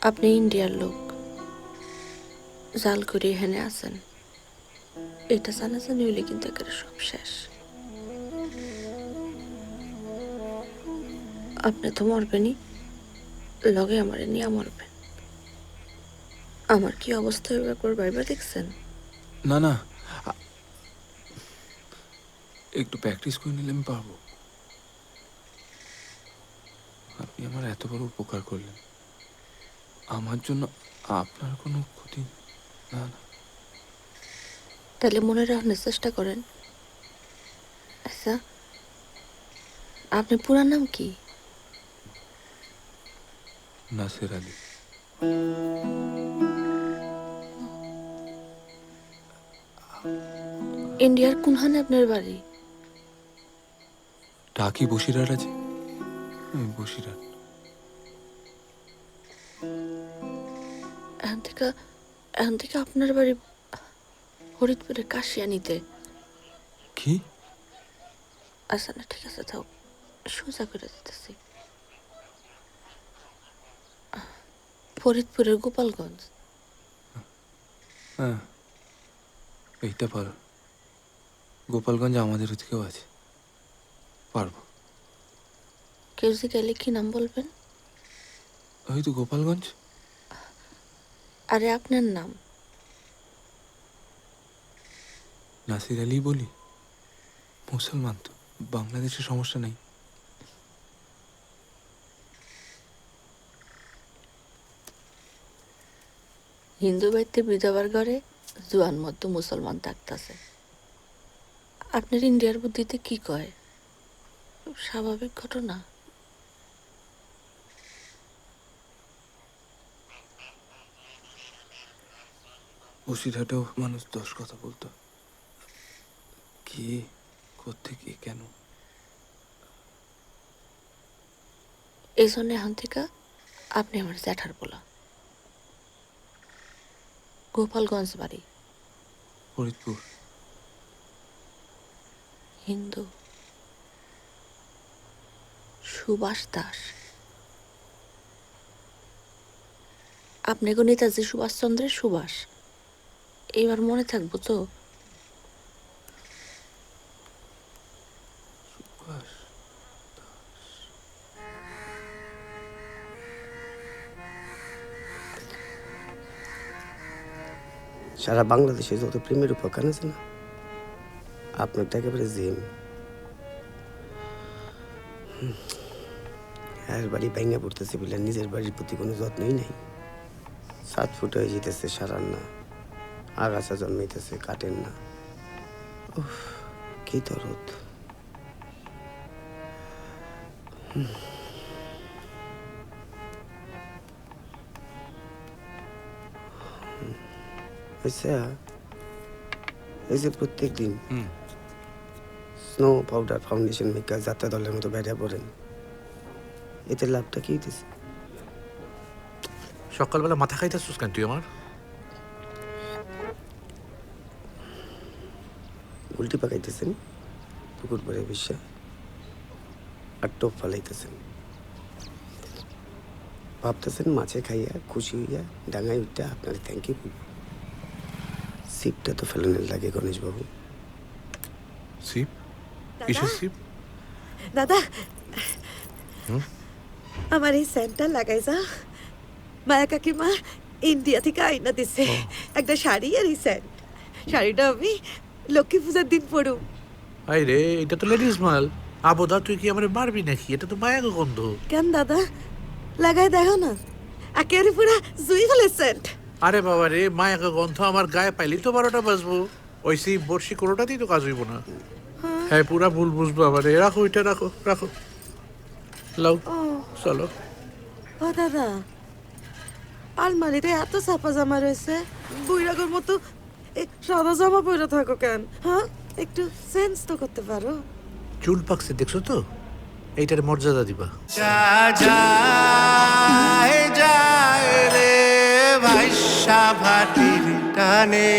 আপনি ইন্ডিয়ার লোক, জাল করে এখানে আছেন, এটা জানাজানি হইলে কিন্তু একেবারে সব শেষ। আপনি তো মরবেনই, লগে আমারে নিয়ে মরবেন। আমার কি অবস্থা হইবে একবার ভাইবা দেখছেন? না না, একটু প্র্যাকটিস করে নিলে আমি পারবো। আপনি আমার এত বড় উপকার করলেন, আমার জন্য আপনার কোনো ক্ষতি না না। তাহলে মনে রাখানোর চেষ্টা করেন। আচ্ছা, আপনার পুরা নাম কি? নাসির আলী। ইন্ডিয়ার কোনখানে আপনার বাড়ি? টাকি বসিরহাট আছে, বসিরহাট। এখান থেকে আপনার বাড়ি ফরিদপুরের কাশিয়ানিতে। কি? আচ্ছা না, ঠিক আছে, তাও সোজা করে দিতেছি। ফরিদপুরের গোপালগঞ্জ। হ্যাঁ, এইটা পারো। গোপালগঞ্জ আমাদের ওদিকেও আছে, পারবো। কেউ জিজ্ঞাসা কি নাম বলবেন? ওই তো গোপালগঞ্জ। আরে আপনার নাম? নাসির আলী বলি, মুসলমান তো, বাংলাদেশের সমস্যা নেই। হিন্দু বাড়িতে বিধবার ঘরে জোয়ান মধ্যে মুসলমান থাকতেছে। আপনার ইন্ডিয়ার বুদ্ধিতে কি কয়? স্বাভাবিক ঘটনা। বসিরহাটেও মানুষ 10 কথা বলতো, কি কোত্থেকে কেন। এই জন্য এখন থেকে আপনি আমার জ্যাঠার বলা। গোপালগঞ্জ বাড়ি, ফরিদপুর। হিন্দু, সুভাষ দাস। আপনি গো নেতাজি সুভাষচন্দ্রের সুভাষ। এবার মনে থাকবো তো? সুভাষ। সারা বাংলাদেশে যত প্রেমের উপাখ্যান আছে না, আপনারটা একেবারে জিম। আর বাড়ি ভেঙে পড়তেছে বলে নিজের বাড়ির প্রতি কোনো যত্নই নেই। 7 ফুট হয়ে যেতেছে সারান না, আগাছা জন্মাইতেছে কাটেন না। উফ, কি দরদ। আচ্ছা, এই যে প্রত্যেক দিন স্নো পাউডার ফাউন্ডেশন মেকআপ যাত্রা দলের মতো বেড়ে পড়েন, এতে লাভটা কি হইতেছে? সকালবেলা মাথা খাইতেছিস কেন তুই আমার? উল্টি পাকাইতেছেন পুকুর পরে বিশ্বা, আর টোপ ফালাইতেছেন। ভাবতেছেন মাছে খাইয়া খুশি হইয়া ডাঙায় উঠটা আপনার থ্যাংক ইউ। সিপটা তো ফেলানোর লাগে গণেশবাবু। সিপ? কিসের সিপ? দাদা, আমার এই সেন্টটা লাগাই যা। মায়া কাকিমা ইন্ডিয়া থেকে আইনা দিছে একটা শাড়ি আর এই সেন্ট। শাড়িটা আমি লক্ষ্মী পূজার দিন পরু। আই রে, এটা তো লেডিস মাল। আবোদা তুই কি আমার মারবি নাকি? এটা তো মায়াগো গন্ধ। কেন দাদা, লাগাই দেখো না, একেবারে পুরা জুই ফেলে সেন্ট। আরে বাবা রে, মায়াগো গন্ধ আমার গায়ে পাইলি তো 12টা বাজবো। ওই সিপ বর্ষি কোনোটাতেই তো কাজ হইব না। হ্যাঁ, পুরা ভুল বুঝবো আবার। রাখো এটা, রাখো রাখো। লাও, চলো। ও দাদা, আলমারিতে এত ছাপা জামা রয়েছে, বুইরাগোর মতো সাদা জামা পরে থাকো কেন? হ্যাঁ, একটু সেন্স তো করতে পারো। চুল পাকছে দেখছো তো? এইটার মর্যাদা দিবা। যায় যায় রে ভাইসা ভাটির টানে,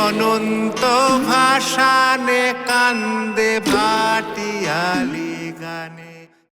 অনন্ত ভাষানে কান্দে ভাটিয়ালি।